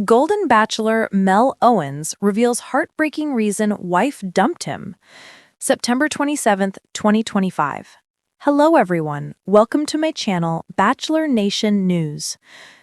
Golden Bachelor Mel Owens reveals heartbreaking reason wife dumped him. September 27th, 2025. Hello everyone, welcome to my channel, Bachelor Nation News.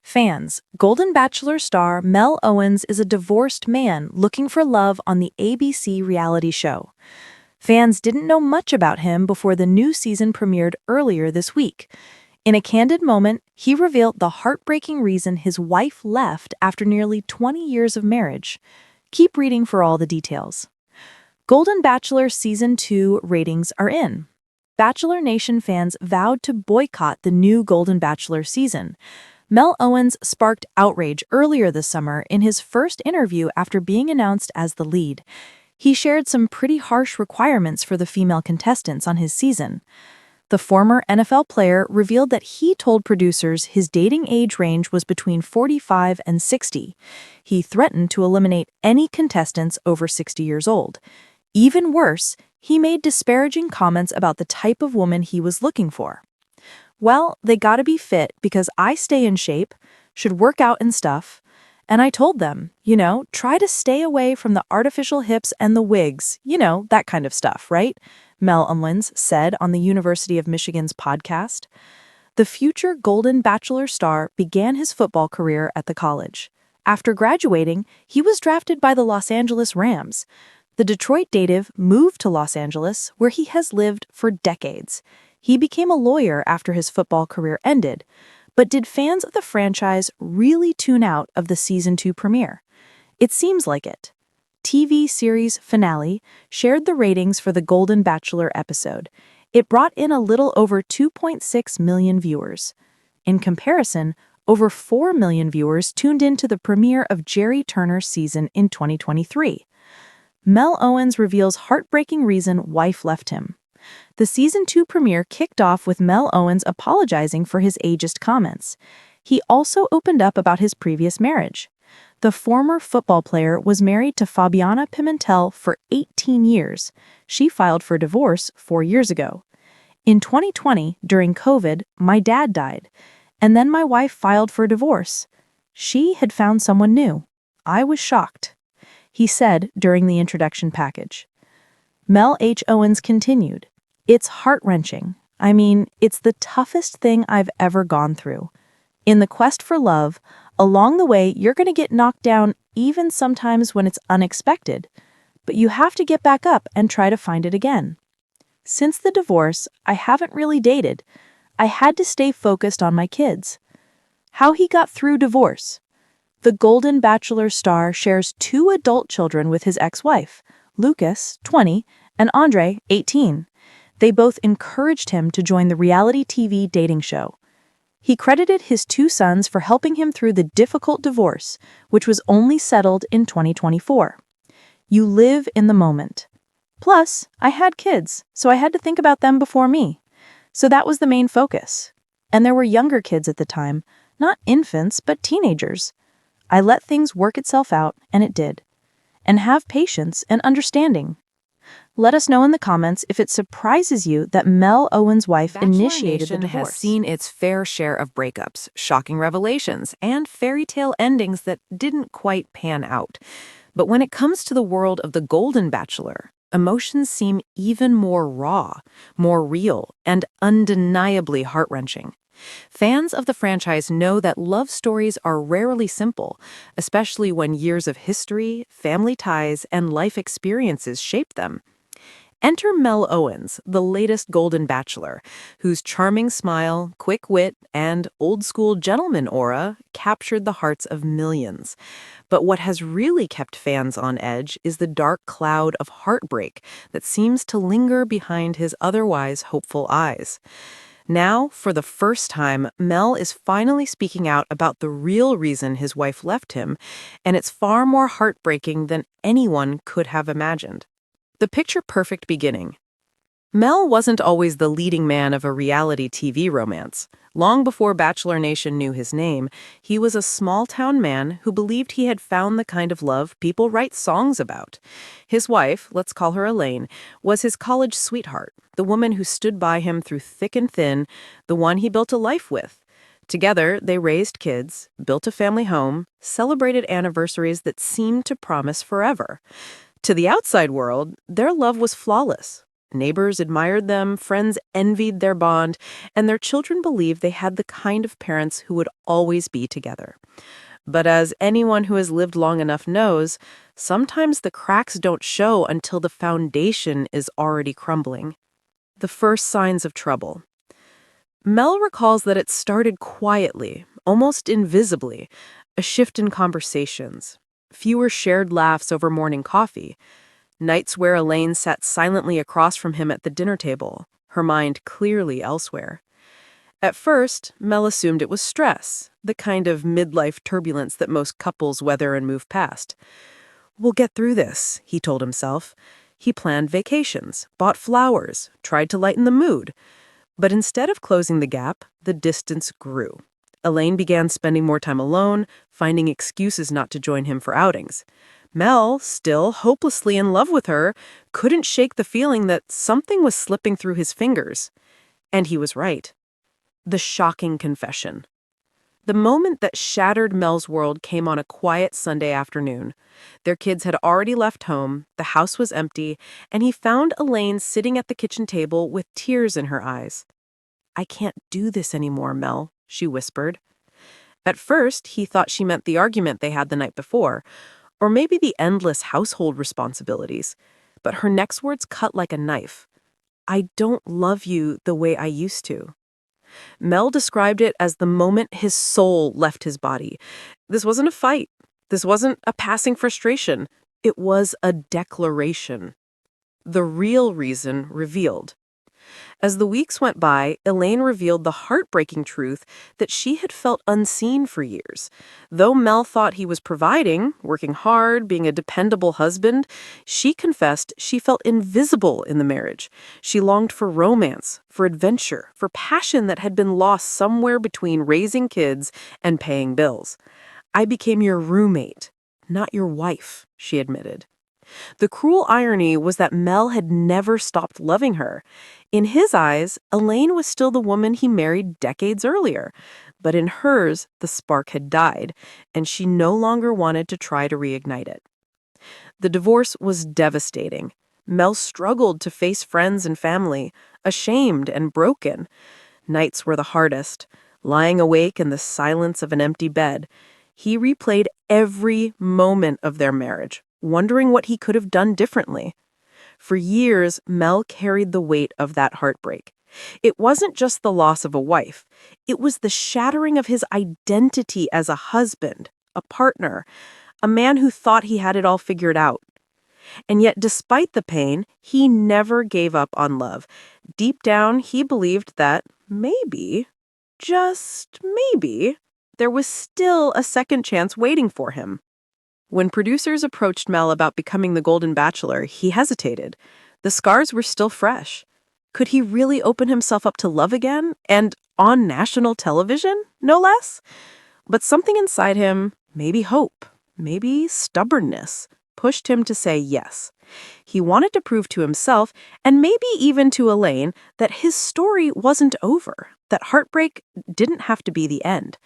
Fans, Golden Bachelor star Mel Owens is a divorced man looking for love on the ABC reality show. Fans didn't know much about him before the new season premiered earlier this week. In a candid moment, he revealed the heartbreaking reason his wife left after nearly 20 years of marriage. Keep reading for all the details. Golden Bachelor Season 2 ratings are in. Bachelor Nation fans vowed to boycott the new Golden Bachelor season. Mel Owens sparked outrage earlier this summer in his first interview after being announced as the lead. He shared some pretty harsh requirements for the female contestants on his season. The former NFL player revealed that he told producers his dating age range was between 45 and 60. He threatened to eliminate any contestants over 60 years old. Even worse, he made disparaging comments about the type of woman he was looking for. Well, they gotta be fit because I stay in shape, should work out and stuff. And I told them, try to stay away from the artificial hips and the wigs, that kind of stuff, right? Mel Owens said on the University of Michigan's podcast. The future Golden Bachelor star began his football career at the college. After graduating, he was drafted by the Los Angeles Rams. The Detroit native moved to Los Angeles, where he has lived for decades. He became a lawyer after his football career ended. But did fans of the franchise really tune out of the Season 2 premiere? It seems like it. TV series Finale shared the ratings for the Golden Bachelor episode. It brought in a little over 2.6 million viewers. In comparison, over 4 million viewers tuned in to the premiere of Jerry Turner's season in 2023. Mel Owens reveals heartbreaking reason wife left him. The Season 2 premiere kicked off with Mel Owens apologizing for his ageist comments. He also opened up about his previous marriage. The former football player was married to Fabiana Pimentel for 18 years. She filed for divorce 4 years ago. In 2020, during COVID, my dad died, and then my wife filed for divorce. She had found someone new. I was shocked, he said during the introduction package. Mel H. Owens continued, "It's heart-wrenching. It's the toughest thing I've ever gone through. In the quest for love, along the way, you're going to get knocked down even sometimes when it's unexpected. But you have to get back up and try to find it again. Since the divorce, I haven't really dated. I had to stay focused on my kids." How he got through divorce. The Golden Bachelor star shares 2 adult children with his ex-wife, Lucas, 20, and Andre, 18. They both encouraged him to join the reality TV dating show. He credited his 2 sons for helping him through the difficult divorce, which was only settled in 2024. You live in the moment. Plus, I had kids, so I had to think about them before me. So that was the main focus. And there were younger kids at the time, not infants, but teenagers. I let things work itself out, and it did. And have patience and understanding. Let us know in the comments if it surprises you that Mel Owens' wife initiated the divorce. Has seen its fair share of breakups, shocking revelations, and fairy tale endings that didn't quite pan out. But when it comes to the world of the Golden Bachelor, emotions seem even more raw, more real, and undeniably heart-wrenching. Fans of the franchise know that love stories are rarely simple, especially when years of history, family ties, and life experiences shape them. Enter Mel Owens, the latest Golden Bachelor, whose charming smile, quick wit, and old-school gentleman aura captured the hearts of millions. But what has really kept fans on edge is the dark cloud of heartbreak that seems to linger behind his otherwise hopeful eyes. Now, for the first time, Mel is finally speaking out about the real reason his wife left him, and it's far more heartbreaking than anyone could have imagined. The picture-perfect beginning. Mel wasn't always the leading man of a reality TV romance. Long before Bachelor Nation knew his name, he was a small-town man who believed he had found the kind of love people write songs about. His wife, let's call her Elaine, was his college sweetheart, the woman who stood by him through thick and thin, the one he built a life with. Together, they raised kids, built a family home, celebrated anniversaries that seemed to promise forever. To the outside world, their love was flawless. Neighbors admired them, friends envied their bond, and their children believed they had the kind of parents who would always be together. But as anyone who has lived long enough knows, sometimes the cracks don't show until the foundation is already crumbling. The first signs of trouble. Mel recalls that it started quietly, almost invisibly, a shift in conversations, fewer shared laughs over morning coffee, nights where Elaine sat silently across from him at the dinner table, her mind clearly elsewhere. At first, Mel assumed it was stress, the kind of midlife turbulence that most couples weather and move past. "We'll get through this," he told himself. He planned vacations, bought flowers, tried to lighten the mood. But instead of closing the gap, the distance grew. Elaine began spending more time alone, finding excuses not to join him for outings. Mel, still hopelessly in love with her, couldn't shake the feeling that something was slipping through his fingers. And he was right. The shocking confession. The moment that shattered Mel's world came on a quiet Sunday afternoon. Their kids had already left home, the house was empty, and he found Elaine sitting at the kitchen table with tears in her eyes. "I can't do this anymore, Mel," she whispered. At first, he thought she meant the argument they had the night before, or maybe the endless household responsibilities. But her next words cut like a knife. "I don't love you the way I used to." Mel described it as the moment his soul left his body. This wasn't a fight. This wasn't a passing frustration. It was a declaration. The real reason revealed. As the weeks went by, Elaine revealed the heartbreaking truth that she had felt unseen for years. Though Mel thought he was providing, working hard, being a dependable husband, she confessed she felt invisible in the marriage. She longed for romance, for adventure, for passion that had been lost somewhere between raising kids and paying bills. "I became your roommate, not your wife," she admitted. The cruel irony was that Mel had never stopped loving her. In his eyes, Elaine was still the woman he married decades earlier, but in hers, the spark had died, and she no longer wanted to try to reignite it. The divorce was devastating. Mel struggled to face friends and family, ashamed and broken. Nights were the hardest, lying awake in the silence of an empty bed. He replayed every moment of their marriage, wondering what he could have done differently. For years, Mel carried the weight of that heartbreak. It wasn't just the loss of a wife. It was the shattering of his identity as a husband, a partner, a man who thought he had it all figured out. And yet, despite the pain, he never gave up on love. Deep down, he believed that maybe, just maybe, there was still a second chance waiting for him. When producers approached Mel about becoming the Golden Bachelor, he hesitated. The scars were still fresh. Could he really open himself up to love again? And on national television, no less? But something inside him, maybe hope, maybe stubbornness, pushed him to say yes. He wanted to prove to himself, and maybe even to Elaine, that his story wasn't over, that heartbreak didn't have to be the end.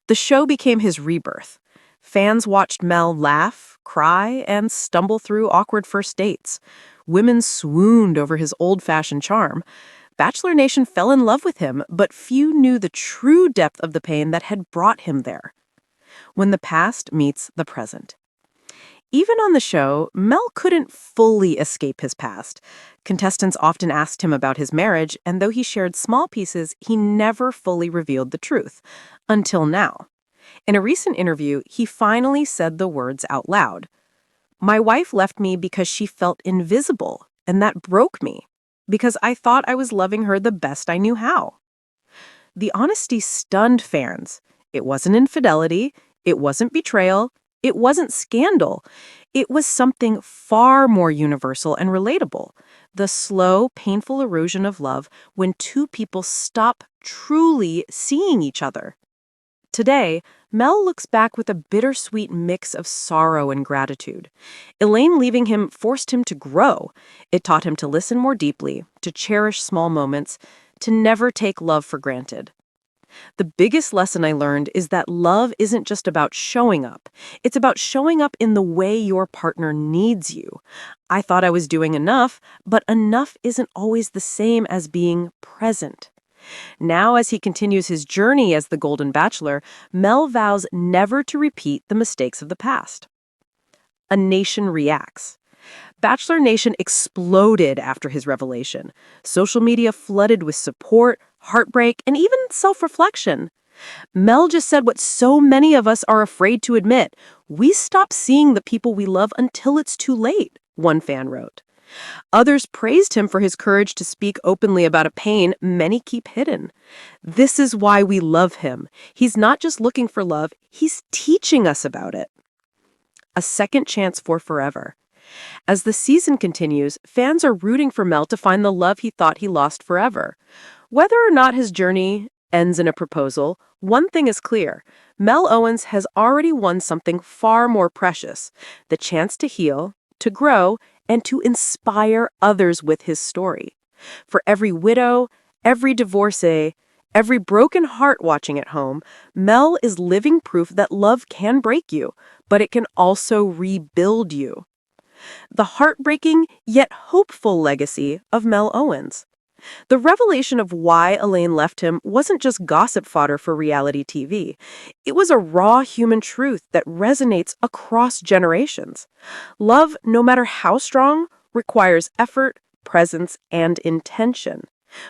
The show became his rebirth. Fans watched Mel laugh, cry, and stumble through awkward first dates. Women swooned over his old-fashioned charm. Bachelor Nation fell in love with him, but few knew the true depth of the pain that had brought him there. When the past meets the present. Even on the show, Mel couldn't fully escape his past. Contestants often asked him about his marriage, and though he shared small pieces, he never fully revealed the truth. Until now. In a recent interview, he finally said the words out loud. "My wife left me because she felt invisible, and that broke me, because I thought I was loving her the best I knew how." The honesty stunned fans. It wasn't infidelity, it wasn't betrayal, it wasn't scandal. It was something far more universal and relatable. The slow, painful erosion of love when two people stop truly seeing each other. Today, Mel looks back with a bittersweet mix of sorrow and gratitude. Elaine leaving him forced him to grow. It taught him to listen more deeply, to cherish small moments, to never take love for granted. The biggest lesson I learned is that love isn't just about showing up. It's about showing up in the way your partner needs you. I thought I was doing enough, but enough isn't always the same as being present. Now, as he continues his journey as the Golden Bachelor, Mel vows never to repeat the mistakes of the past. A nation reacts. Bachelor Nation exploded after his revelation. Social media flooded with support, heartbreak, and even self-reflection. Mel just said what so many of us are afraid to admit. We stop seeing the people we love until it's too late, one fan wrote. Others praised him for his courage to speak openly about a pain many keep hidden. This is why we love him. He's not just looking for love, he's teaching us about it. A second chance for forever. As the season continues, fans are rooting for Mel to find the love he thought he lost forever. Whether or not his journey ends in a proposal, one thing is clear. Mel Owens has already won something far more precious: the chance to heal, to grow, and to inspire others with his story. For every widow, every divorcee, every broken heart watching at home, Mel is living proof that love can break you, but it can also rebuild you. The heartbreaking yet hopeful legacy of Mel Owens. The revelation of why Elaine left him wasn't just gossip fodder for reality TV. It was a raw human truth that resonates across generations. Love, no matter how strong, requires effort, presence, and intention.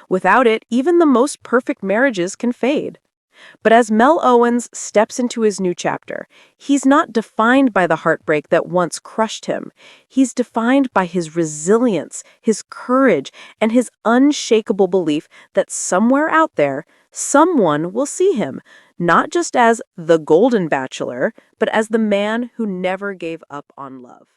Without it, even the most perfect marriages can fade. But as Mel Owens steps into his new chapter, he's not defined by the heartbreak that once crushed him. He's defined by his resilience, his courage, and his unshakable belief that somewhere out there, someone will see him, not just as the Golden Bachelor, but as the man who never gave up on love.